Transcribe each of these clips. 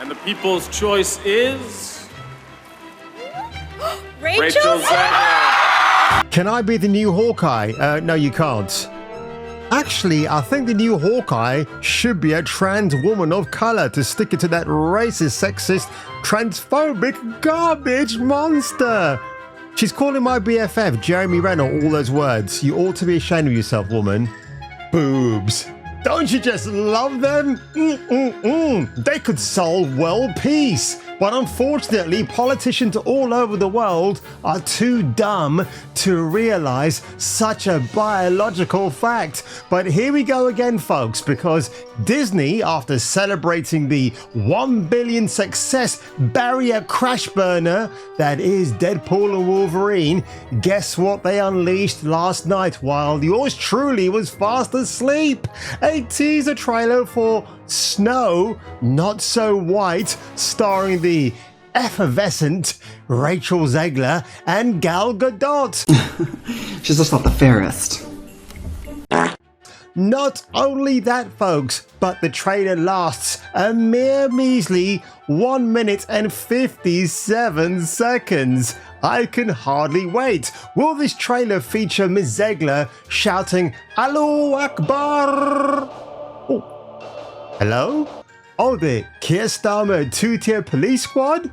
And the people's choice is... Rachel Zegler! Can I be the new Hawkeye? No, you can't. Actually, I think the new Hawkeye should be a trans woman of color to stick it to that racist, sexist, transphobic garbage monster. She's calling my BFF, Jeremy Renner, all those words. You ought to be ashamed of yourself, woman. Boobs. Don't you just love them? They could solve world peace. But unfortunately, politicians all over the world are too dumb to realize such a biological fact. But here we go again, folks, because Disney, after celebrating the 1 billion success barrier crash burner that is Deadpool and Wolverine, guess what they unleashed last night while yours truly was fast asleep? A teaser trailer for Snow, Not So White, starring the effervescent Rachel Zegler and Gal Gadot. She's just not the fairest. Not only that, folks, but the trailer lasts a mere measly 1 minute and 57 seconds. I can hardly wait. Will this trailer feature Ms. Zegler shouting Allahu Akbar? Oh. Hello? Oh, the Keir Starmer 2-tier police squad?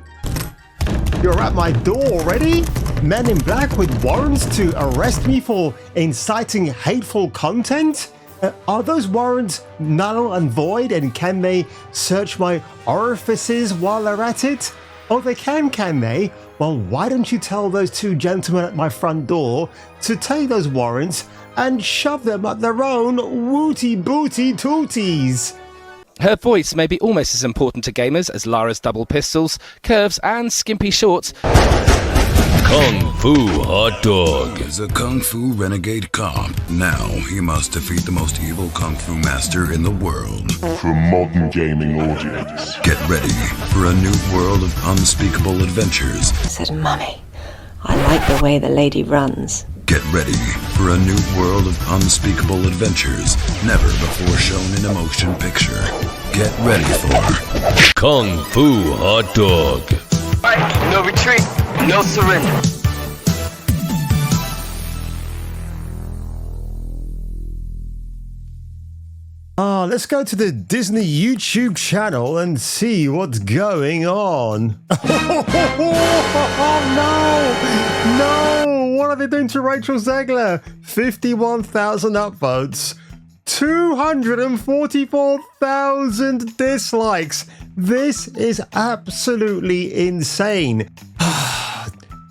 You're at my door already? Men in black with warrants to arrest me for inciting hateful content? Are those warrants null and void, and can they search my orifices while they're at it? Oh, they can they? Well, why don't you tell those two gentlemen at my front door to take those warrants and shove them up their own wooty booty tooties? Her voice may be almost as important to gamers as Lara's double pistols, curves and skimpy shorts. Kung Fu Hot Dog is a Kung Fu renegade cop. Now he must defeat the most evil Kung Fu master in the world. For a modern gaming audience. Get ready for a new world of unspeakable adventures. I said, Mummy, I like the way the lady runs. Get ready for a new world of unspeakable adventures, never before shown in a motion picture. Get ready for Kung Fu Hot Dog. Alright, no retreat, no surrender. Let's go to the Disney YouTube channel and see what's going on. No! What are they doing to Rachel Zegler? 51,000 upvotes. 244,000 dislikes. This is absolutely insane.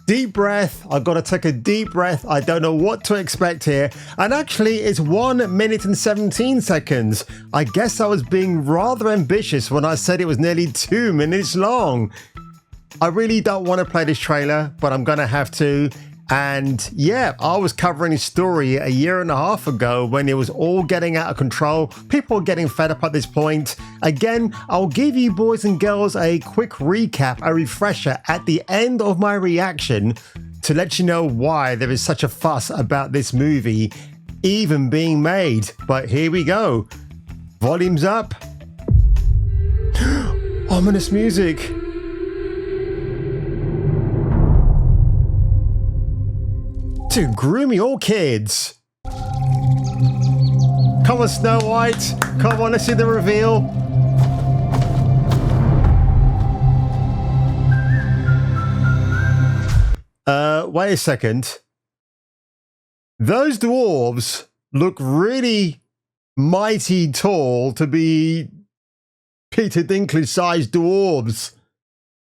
Deep breath. I've got to take a deep breath. I don't know what to expect here. And actually, it's 1 minute and 17 seconds. I guess I was being rather ambitious when I said it was nearly 2 minutes long. I really don't want to play this trailer, but I'm going to have to. And yeah, I was covering this story a year and a half ago when it was all getting out of control. People are getting fed up at this point. Again, I'll give you boys and girls a quick recap, a refresher at the end of my reaction to let you know why there is such a fuss about this movie even being made. But here we go. Volume's up. Ominous music. To groom your kids. Come on, Snow White. Come on, let's see the reveal. Wait a second. Those dwarves look really mighty tall to be Peter Dinklage-sized dwarves.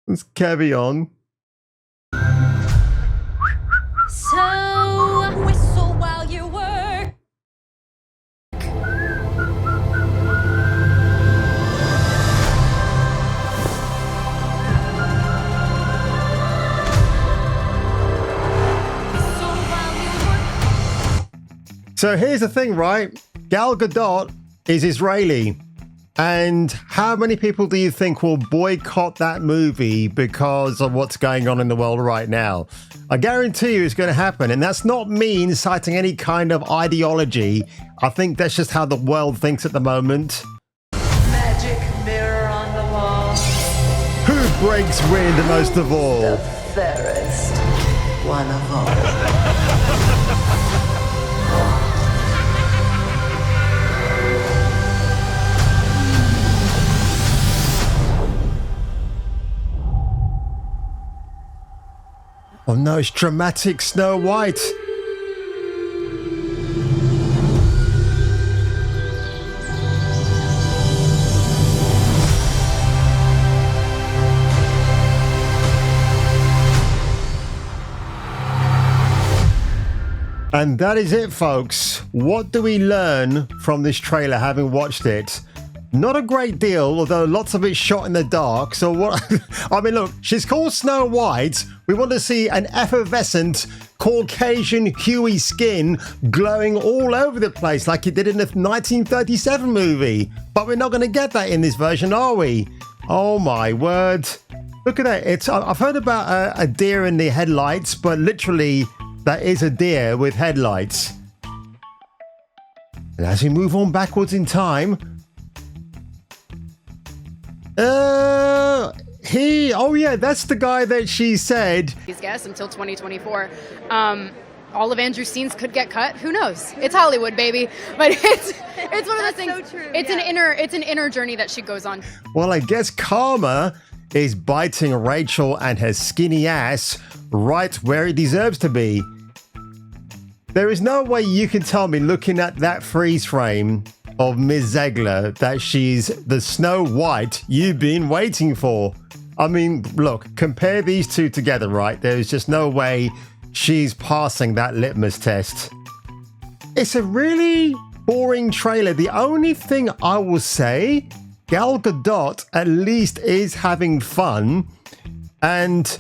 Let's carry on. So whistle while you work. So here's the thing, right? Gal Gadot is Israeli. And how many people do you think will boycott that movie because of what's going on in the world right now? I guarantee you it's going to happen. And that's not me inciting any kind of ideology. I think that's just how the world thinks at the moment. Magic mirror on the wall. breaks wind most of all. Fairest one of all. Oh no, it's dramatic Snow White. And that is it, folks. What do we learn from this trailer having watched it? Not a great deal, although lots of it shot in the dark. So what? I mean, look, she's called Snow White. We want to see an effervescent Caucasian huey skin glowing all over the place like it did in the 1937 movie. But we're not going to get that in this version, are we? Oh my word. Look at that. I've heard about a deer in the headlights, but literally that is a deer with headlights. And as we move on backwards in time, oh yeah, that's the guy that she said. These guests until 2024. All of Andrew's scenes could get cut. Who knows? It's Hollywood, baby. But it's one of those things. So true, it's an inner journey that she goes on. Well, I guess karma is biting Rachel and her skinny ass right where it deserves to be. There is no way you can tell me, looking at that freeze frame of Ms. Zegler, that she's the Snow White you've been waiting for. I mean, look, compare these two together, right? There's just no way she's passing that litmus test. It's a really boring trailer. The only thing I will say, Gal Gadot at least is having fun, and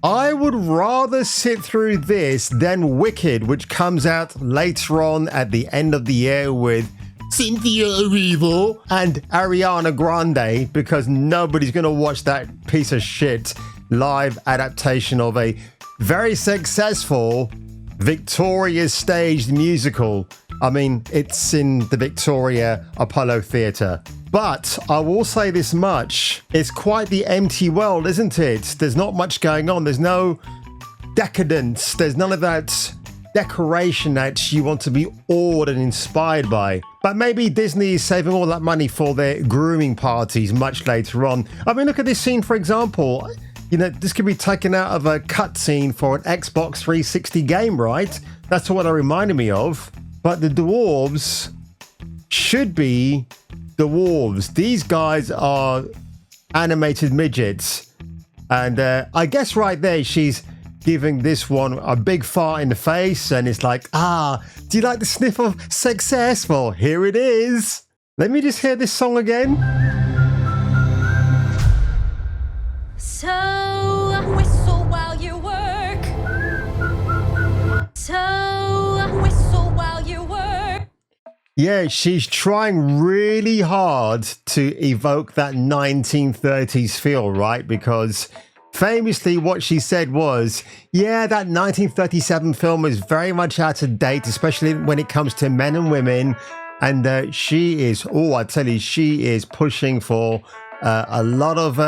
I would rather sit through this than Wicked, which comes out later on at the end of the year with Cynthia Erivo and Ariana Grande, because nobody's going to watch that piece of shit live adaptation of a very successful Victoria staged musical. I mean, it's in the Victoria Apollo Theatre. But I will say this much, it's quite the empty world, isn't it? There's not much going on. There's no decadence. There's none of that decoration that you want to be awed and inspired by. But maybe Disney is saving all that money for their grooming parties much later on. I mean, look at this scene, for example. You know, this could be taken out of a cutscene for an Xbox 360 game, right? That's what it reminded me of. But the dwarves should be dwarves. These guys are animated midgets. And I guess right there, she's giving this one a big fart in the face. And it's like, do you like the sniff of success? Well, here it is. Let me just hear this song again. So whistle while you work. So whistle while you work. Yeah, she's trying really hard to evoke that 1930s feel, right? Because famously what she said was, yeah, that 1937 film is very much out of date, especially when it comes to men and women. And she is, I tell you, she is pushing for a lot of,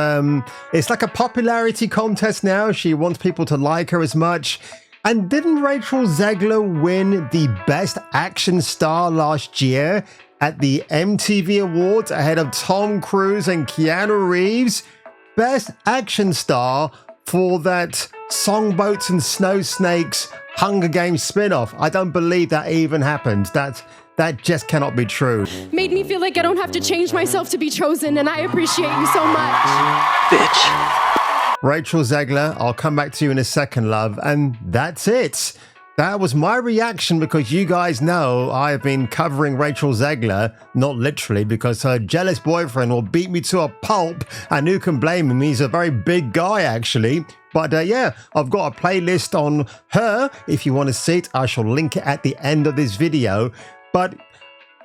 it's like a popularity contest now. She wants people to like her as much. And didn't Rachel Zegler win the Best Action Star last year at the MTV Awards ahead of Tom Cruise and Keanu Reeves? Best Action Star for that Songboats and Snow Snakes Hunger Games spin-off. I don't believe that even happened. That just cannot be true. Made me feel like I don't have to change myself to be chosen, and I appreciate you so much. Bitch. Rachel Zegler, I'll come back to you in a second, love. And that's it. That was my reaction, because you guys know I have been covering Rachel Zegler, not literally, because her jealous boyfriend will beat me to a pulp, and who can blame him? He's a very big guy, actually. But yeah, I've got a playlist on her. If you want to see it, I shall link it at the end of this video. But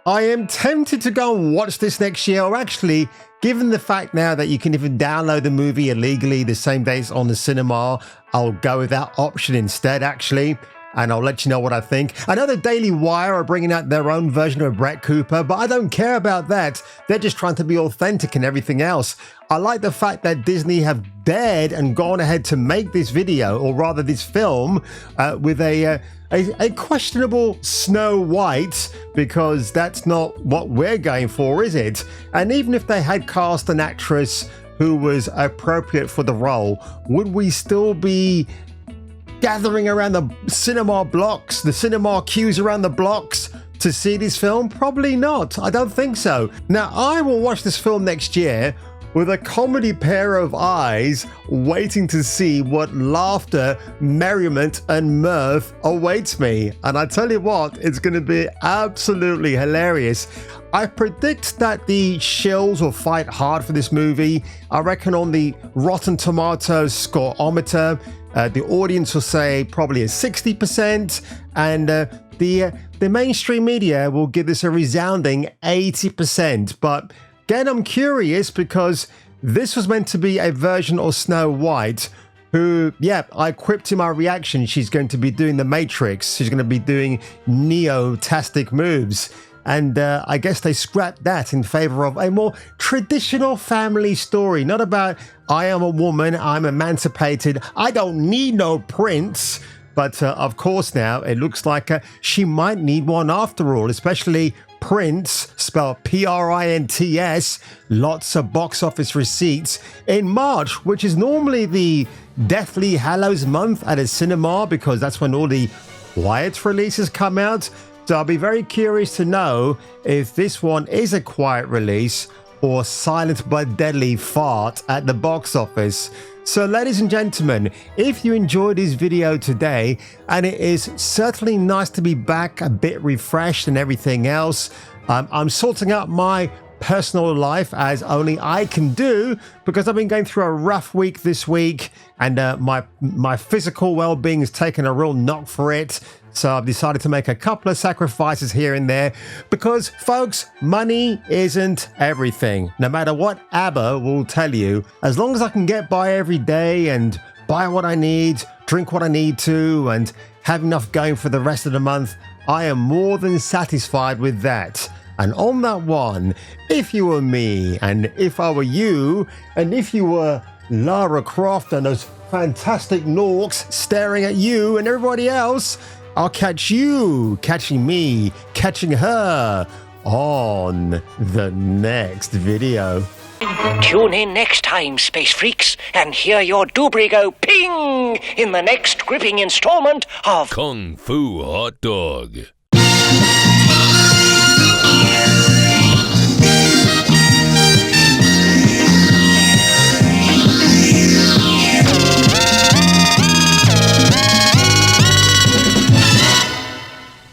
I am tempted to go and watch this next year, or actually, given the fact now that you can even download the movie illegally the same day it's on the cinema, I'll go with that option instead, actually. and I'll let you know what I think. I know the Daily Wire are bringing out their own version of Brett Cooper, but I don't care about that. They're just trying to be authentic and everything else. I like the fact that Disney have dared and gone ahead to make this video, or rather this film, with a questionable Snow White, because that's not what we're going for, is it? And even if they had cast an actress who was appropriate for the role, would we still be gathering around the cinema blocks, the cinema queues around the blocks to see this film? Probably not. I don't think so. Now, I will watch this film next year with a comedy pair of eyes, waiting to see what laughter, merriment, and mirth awaits me. And I tell you what, it's going to be absolutely hilarious. I predict that the shills will fight hard for this movie. I reckon on the Rotten Tomatoes scoreometer, the audience will say probably a 60%, and the mainstream media will give this a resounding 80%. But again, I'm curious because this was meant to be a version of Snow White who, yeah, I quipped in my reaction, she's going to be doing the Matrix. She's going to be doing Neo-tastic moves. And I guess they scrapped that in favor of a more traditional family story. Not about, I am a woman, I'm emancipated, I don't need no prince. But of course now, it looks like she might need one after all, especially Prince, spelled Prints, lots of box office receipts in March, which is normally the Deathly Hallows month at a cinema because that's when all the quiet releases come out. So I'll be very curious to know if this one is a quiet release or silent but deadly fart at the box office. So ladies and gentlemen, if you enjoyed this video today, and it is certainly nice to be back a bit refreshed and everything else, I'm sorting out my personal life as only I can do because I've been going through a rough week this week, and my physical well-being has taken a real knock for it. So I've decided to make a couple of sacrifices here and there because, folks, money isn't everything. No matter what ABBA will tell you, as long as I can get by every day and buy what I need, drink what I need to, and have enough going for the rest of the month, I am more than satisfied with that. And on that one, if you were me, and if I were you, and if you were Lara Croft and those fantastic Norks staring at you and everybody else, I'll catch you catching me, catching her on the next video. Tune in next time, Space Freaks, and hear your doobry go ping in the next gripping installment of Kung Fu Hot Dog.